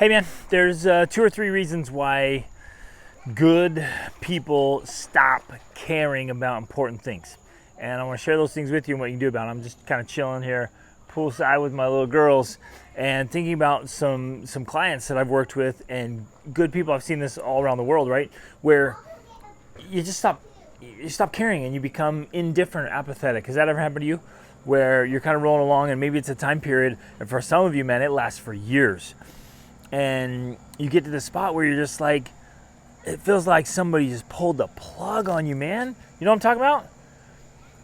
Hey man, there's 2 or 3 reasons why good people stop caring about important things. And I want to share those things with you and what you can do about it. I'm just kind of chilling here, poolside with my little girls, and thinking about some clients that I've worked with and good people. I've seen this all around the world, right? Where you just stop caring and you become indifferent, apathetic. Has that ever happened to you? Where you're kind of rolling along and maybe it's a time period, and for some of you, man, it lasts for years. And you get to the spot where you're just like, it feels like somebody just pulled the plug on you, man. You know what I'm talking about?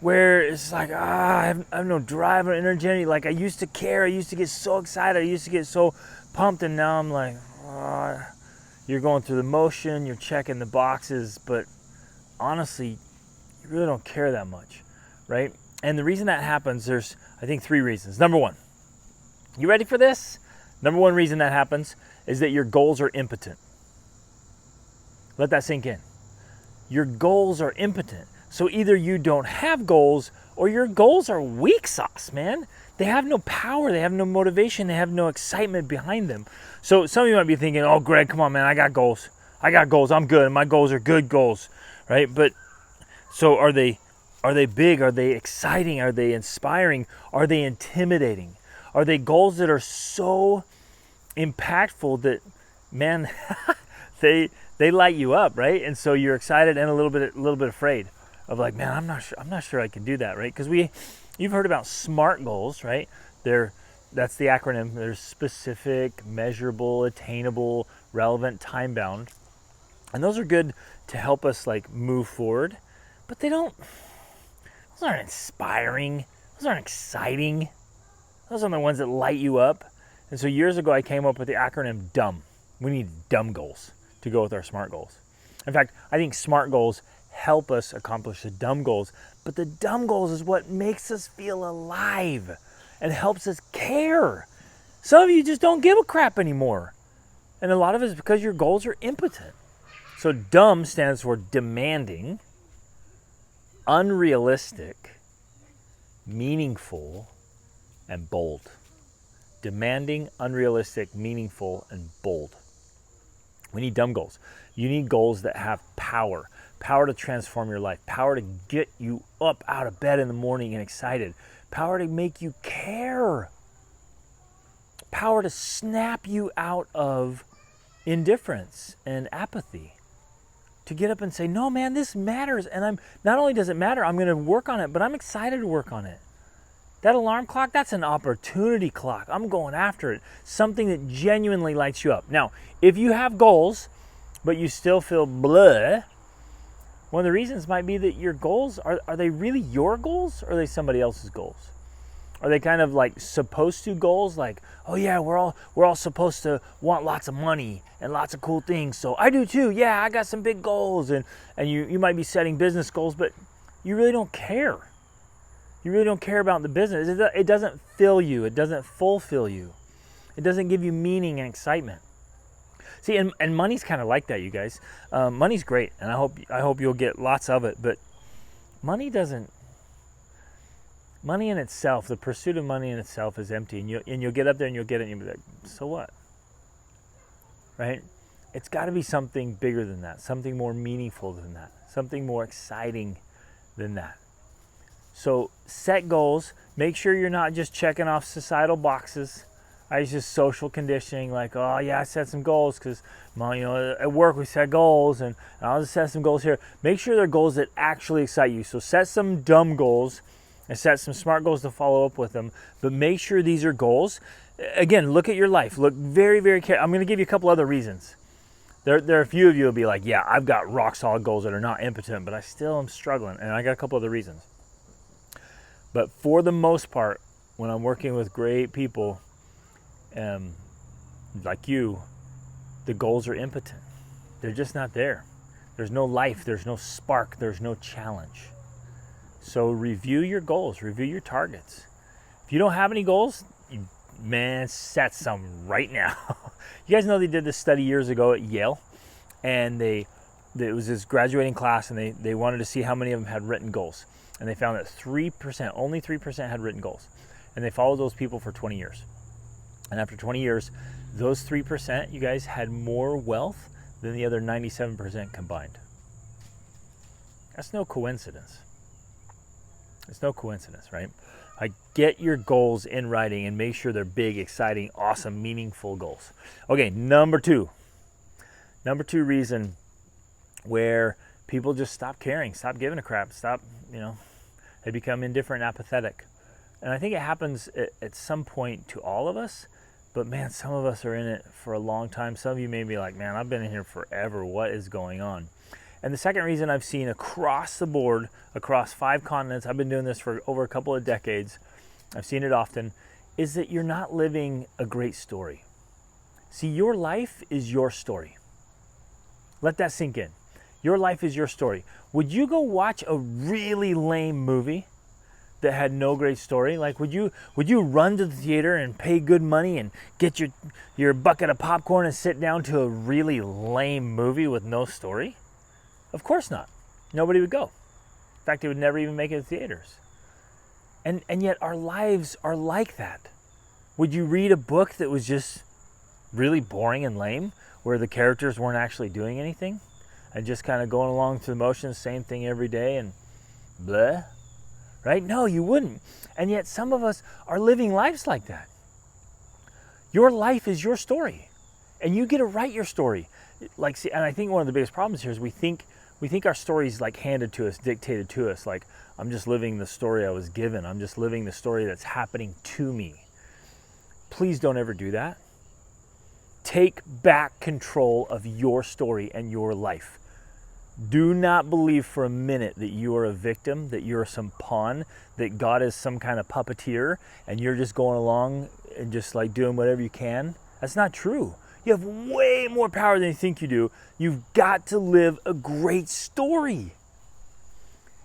Where it's like, I have no drive or energy. Like I used to care. I used to get so excited. I used to get so pumped. And now I'm like, you're going through the motion. You're checking the boxes. But honestly, you really don't care that much, right? And the reason that happens, there's, I think, 3 reasons. Number 1, you ready for this? Number 1 reason that happens is that your goals are impotent. Let that sink in. Your goals are impotent. So either you don't have goals or your goals are weak sauce, man. They have no power. They have no motivation. They have no excitement behind them. So some of you might be thinking, oh, Greg, come on, man. I got goals. I'm good. My goals are good goals, right? But so are they big? Are they exciting? Are they inspiring? Are they intimidating? Are they goals that are so impactful that, man, they light you up, right? And so you're excited and a little bit afraid of like, man, I'm not sure I can do that, right? Because you've heard about SMART goals, right? That's the acronym. There's specific, measurable, attainable, relevant, time-bound, and those are good to help us like move forward. But those aren't inspiring. Those aren't exciting. Those are the ones that light you up. And so years ago, I came up with the acronym DUMB. We need dumb goals to go with our SMART goals. In fact, I think SMART goals help us accomplish the dumb goals. But the dumb goals is what makes us feel alive and helps us care. Some of you just don't give a crap anymore. And a lot of it is because your goals are impotent. So DUMB stands for demanding, unrealistic, meaningful, and bold. Demanding, unrealistic, meaningful, and bold. We need dumb goals. You need goals that have power to transform your life, power to get you up out of bed in the morning and excited, power to make you care, power to snap you out of indifference and apathy, to get up and say, no, man, this matters. And not only does it matter, I'm going to work on it, but I'm excited to work on it. That alarm clock, that's an opportunity clock. I'm going after it. Something that genuinely lights you up. Now, if you have goals, but you still feel blah, one of the reasons might be that your goals, are they really your goals or are they somebody else's goals? Are they kind of like supposed to goals? Like, oh yeah, we're all supposed to want lots of money and lots of cool things. So I do too. Yeah, I got some big goals. And you might be setting business goals, but you really don't care. You really don't care about the business. It doesn't fill you. It doesn't fulfill you. It doesn't give you meaning and excitement. See, and money's kind of like that, you guys. Money's great, and I hope you'll get lots of it. But money in itself, the pursuit of money in itself is empty, and you'll get up there and you'll get it, and you'll be like, so what? Right? It's got to be something bigger than that, something more meaningful than that, something more exciting than that. So set goals. Make sure you're not just checking off societal boxes. It's just social conditioning, like, oh yeah, I set some goals because, at work we set goals, and I'll just set some goals here. Make sure they're goals that actually excite you. So set some dumb goals and set some SMART goals to follow up with them. But make sure these are goals. Again, look at your life. Look very, very carefully. I'm going to give you a couple other reasons. There are a few of you who will be like, yeah, I've got rock solid goals that are not impotent, but I still am struggling, and I got a couple other reasons. But for the most part, when I'm working with great people like you, the goals are impotent. They're just not there. There's no life. There's no spark. There's no challenge. So review your goals. Review your targets. If you don't have any goals, set some right now. You guys know they did this study years ago at Yale, and it was this graduating class, and they wanted to see how many of them had written goals. And they found that only 3% had written goals. And they followed those people for 20 years. And after 20 years, those 3%, you guys had more wealth than the other 97% combined. That's no coincidence. It's no coincidence, right? Like, get your goals in writing and make sure they're big, exciting, awesome, meaningful goals. Okay, number two reason where people just stop caring, stop giving a crap, they become indifferent, apathetic. And I think it happens at some point to all of us, but man, some of us are in it for a long time. Some of you may be like, man, I've been in here forever. What is going on? And the second reason I've seen across the board, across 5 continents, I've been doing this for over a couple of decades, I've seen it often, is that you're not living a great story. See, your life is your story. Let that sink in. Your life is your story. Would you go watch a really lame movie that had no great story? Like, would you run to the theater and pay good money and get your bucket of popcorn and sit down to a really lame movie with no story? Of course not. Nobody would go. In fact, it would never even make it to theaters. And yet our lives are like that. Would you read a book that was just really boring and lame, where the characters weren't actually doing anything and just kind of going along through the motions, same thing every day and blah? Right? No, you wouldn't. And yet some of us are living lives like that. Your life is your story, and you get to write your story. Like, see, and I think one of the biggest problems here is we think our story's like handed to us, dictated to us. Like, I'm just living the story I was given. I'm just living the story that's happening to me. Please don't ever do that. Take back control of your story and your life. Do not believe for a minute that you are a victim, that you're some pawn, that God is some kind of puppeteer and you're just going along and just like doing whatever you can. That's not true. You have way more power than you think you do. You've got to live a great story.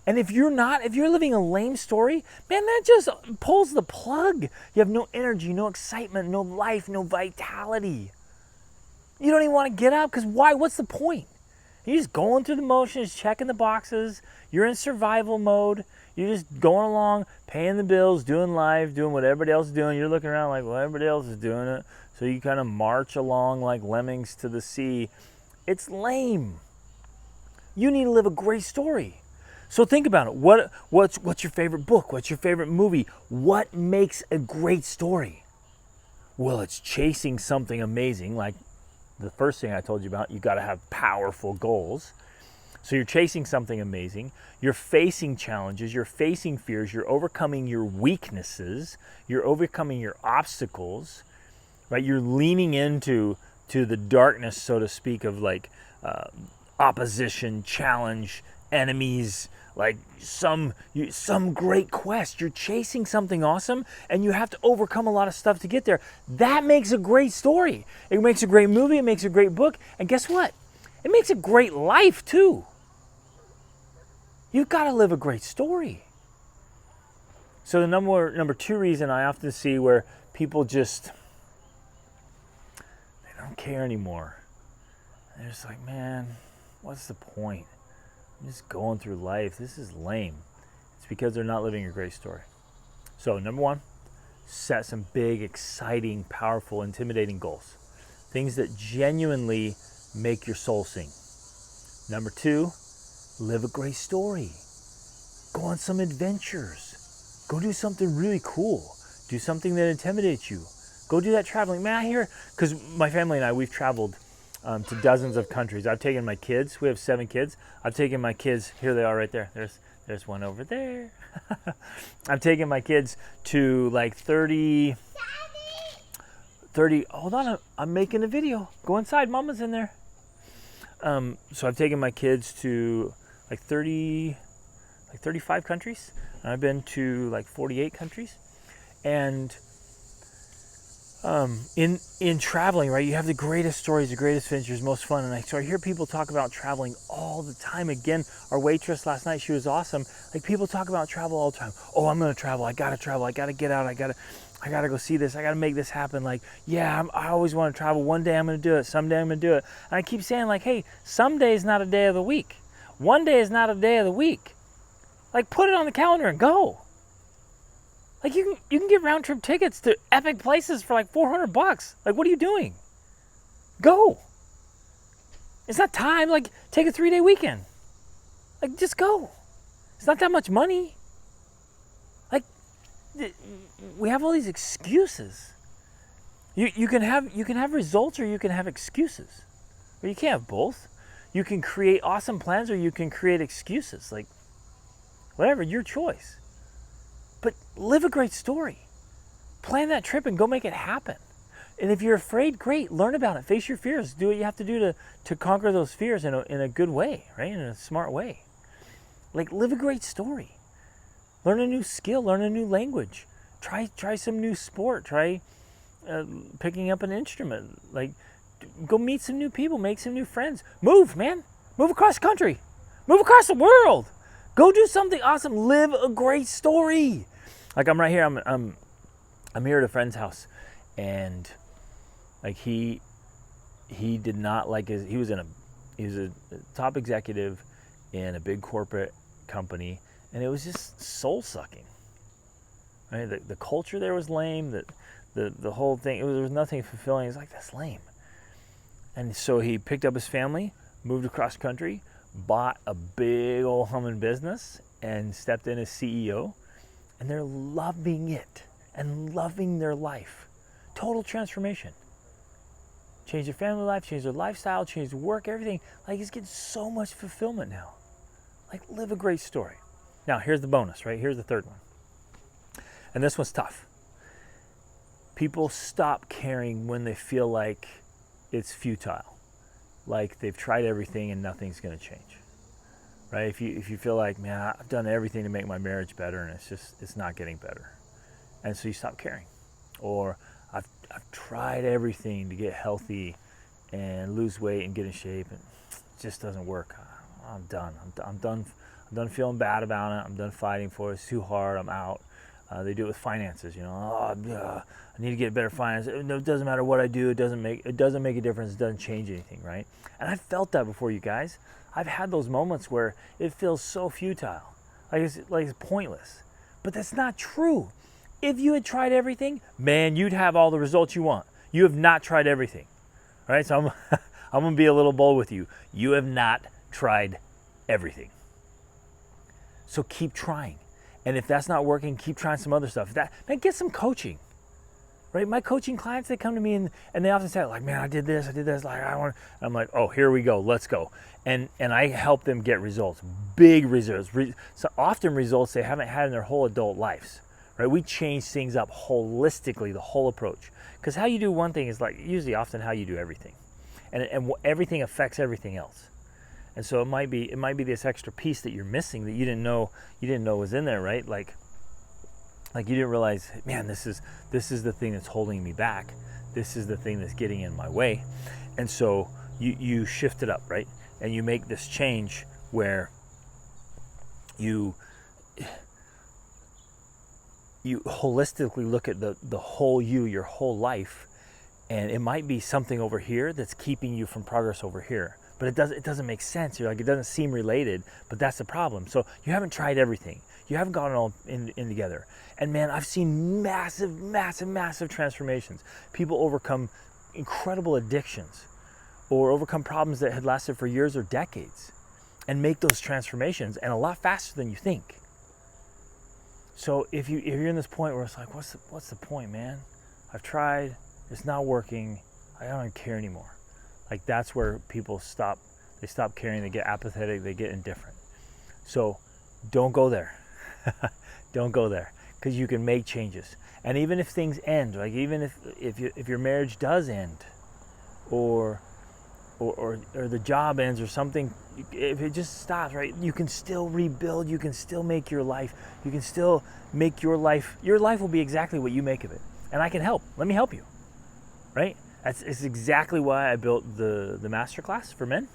And if you're living a lame story, man, that just pulls the plug. You have no energy, no excitement, no life, no vitality. You don't even want to get up, because why? What's the point? You're just going through the motions, checking the boxes. You're in survival mode. You're just going along, paying the bills, doing life, doing what everybody else is doing. You're looking around like, well, everybody else is doing it. So you kind of march along like lemmings to the sea. It's lame. You need to live a great story. So think about it. What's your favorite book? What's your favorite movie? What makes a great story? Well, it's chasing something amazing, like the first thing I told you about. You got to have powerful goals. So you're chasing something amazing. You're facing challenges. You're facing fears. You're overcoming your weaknesses. You're overcoming your obstacles, right? You're leaning into the darkness, so to speak, of like opposition, challenge, enemies, like some great quest. You're chasing something awesome, and you have to overcome a lot of stuff to get there. That makes a great story. It makes a great movie. It makes a great book. And guess what? It makes a great life too. You've got to live a great story. So the number 2 reason I often see where people just, they don't care anymore. They're just like, man, what's the point? I'm just going through life. This is lame. It's because they're not living a great story. So number 1, set some big, exciting, powerful, intimidating goals. Things that genuinely make your soul sing. Number 2, live a great story. Go on some adventures. Go do something really cool. Do something that intimidates you. Go do that traveling. Man, I hear, because my family and I, we've traveled to dozens of countries. I've taken my kids. We have 7 kids. I've taken my kids. Here they are right there. There's one over there. I've taken my kids to like 30. Hold on, I'm making a video. Go inside. Mama's in there. So I've taken my kids to like 35 countries. I've been to like 48 countries. And in traveling, right, you have the greatest stories, the greatest adventures, most fun. And so I hear people talk about traveling all the time. Again, our waitress last night, she was awesome. Like, people talk about travel all the time. Oh, I'm going to travel. I got to travel. I got to get out. I got to go see this. I got to make this happen. Like, yeah, I always want to travel. One day I'm going to do it. Someday I'm going to do it. And I keep saying, like, hey, someday is not a day of the week. One day is not a day of the week. Like, put it on the calendar and go. Like, you can get round trip tickets to epic places for like $400. Like, what are you doing? Go. It's not time. Like, take a 3-day weekend. Like, just go. It's not that much money. Like, we have all these excuses. You can have results, or you can have excuses. Or you can't have both. You can create awesome plans, or you can create excuses. Like, whatever, your choice. But live a great story. Plan that trip and go make it happen. And if you're afraid, great, learn about it. Face your fears. Do what you have to do to conquer those fears in a good way, right? In a smart way. Like, live a great story. Learn a new skill. Learn a new language. Try some new sport. Try picking up an instrument. Like, go meet some new people. Make some new friends. Move, man. Move across the country. Move across the world. Go do something awesome. Live a great story. Like, I'm right here. I'm here at a friend's house, and like he did not like he was a top executive in a big corporate company, and it was just soul sucking. Right? The culture there was lame. The whole thing, there was nothing fulfilling. It's like, that's lame. And so he picked up his family, moved across country, bought a big old humming business, and stepped in as CEO, and they're loving it and loving their life. Total transformation. Change their family life, change their lifestyle, change their work, everything. Like, he's getting so much fulfillment now. Like, live a great story. Now, here's the bonus, right? Here's the third one. And this one's tough. People stop caring when they feel like it's futile. Like, they've tried everything and nothing's going to change. Right? If you feel like, man, I've done everything to make my marriage better and it's not getting better. And so you stop caring. Or I've tried everything to get healthy and lose weight and get in shape, and it just doesn't work. I'm done. I'm done feeling bad about it. I'm done fighting for it. It's too hard. I'm out. They do it with finances. I need to get better finance. It doesn't matter what I do. It doesn't make a difference. It doesn't change anything, right? And I've felt that before, you guys. I've had those moments where it feels so futile, like it's pointless. But that's not true. If you had tried everything, man, you'd have all the results you want. You have not tried everything. All right, so I'm going to be a little bold with you. You have not tried everything. So keep trying. And if that's not working, keep trying some other stuff. Man, get some coaching. Right? My coaching clients, they come to me and they often say, like, man, I did this. Like, I'm like, oh, here we go. Let's go. And I help them get results, big results. So often results they haven't had in their whole adult lives. Right? We change things up holistically, the whole approach. Because how you do one thing is like usually often how you do everything. And everything affects everything else. And so it might be this extra piece that you're missing that you didn't know was in there, right? Like you didn't realize, man, this is the thing that's holding me back. This is the thing that's getting in my way. And so you shift it up, right? And you make this change where you holistically look at the whole your whole life, and it might be something over here that's keeping you from progress over here. But it doesn't make sense. You're like, it doesn't seem related, but that's the problem. So you haven't tried everything. You haven't gotten all in together. And man, I've seen massive transformations. People overcome incredible addictions or overcome problems that had lasted for years or decades and make those transformations, and a lot faster than you think. So if you're in this point where it's like, what's the point, man? I've tried, it's not working, I don't care anymore. Like, that's where people stop. They stop caring, they get apathetic, they get indifferent. So don't go there. Don't go there, because you can make changes. And even if things end, like even if your marriage does end, or the job ends or something, if it just stops, right, you can still rebuild, you can still make your life, you can still make your life will be exactly what you make of it. And I can help. Let me help you, right? It's exactly why I built the MASTERCLASS for men.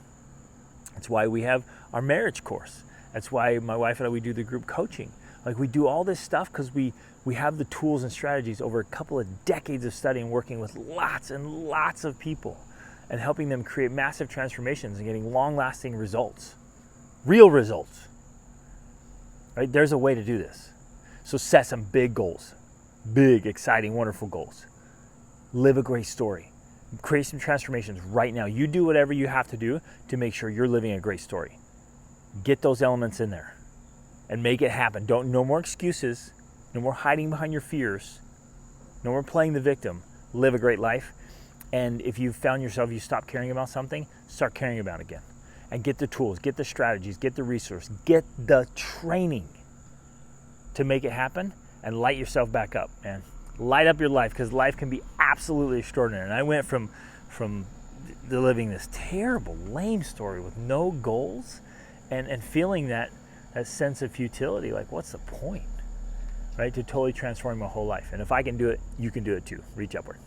That's why we have our marriage course. That's why my wife and I, we do the group coaching. Like, we do all this stuff because we have the tools and strategies over a couple of decades of studying, working with lots and lots of people and helping them create massive transformations and getting long-lasting results, real results. Right? There's a way to do this. So set some big goals, big, exciting, wonderful goals. Live a great story. Create some transformations right now. You do whatever you have to do to make sure you're living a great story. Get those elements in there and make it happen. No more excuses, no more hiding behind your fears, no more playing the victim. Live a great life. And if you've found yourself, you stop caring about something, start caring about it again. And get the tools, get the strategies, get the resource, get the training to make it happen, and light yourself back up, man. Light up your life, because life can be absolutely extraordinary. And I went from living this terrible, lame story with no goals and feeling that sense of futility, like what's the point, right? To totally transform my whole life. And if I can do it, you can do it too. Reach upward.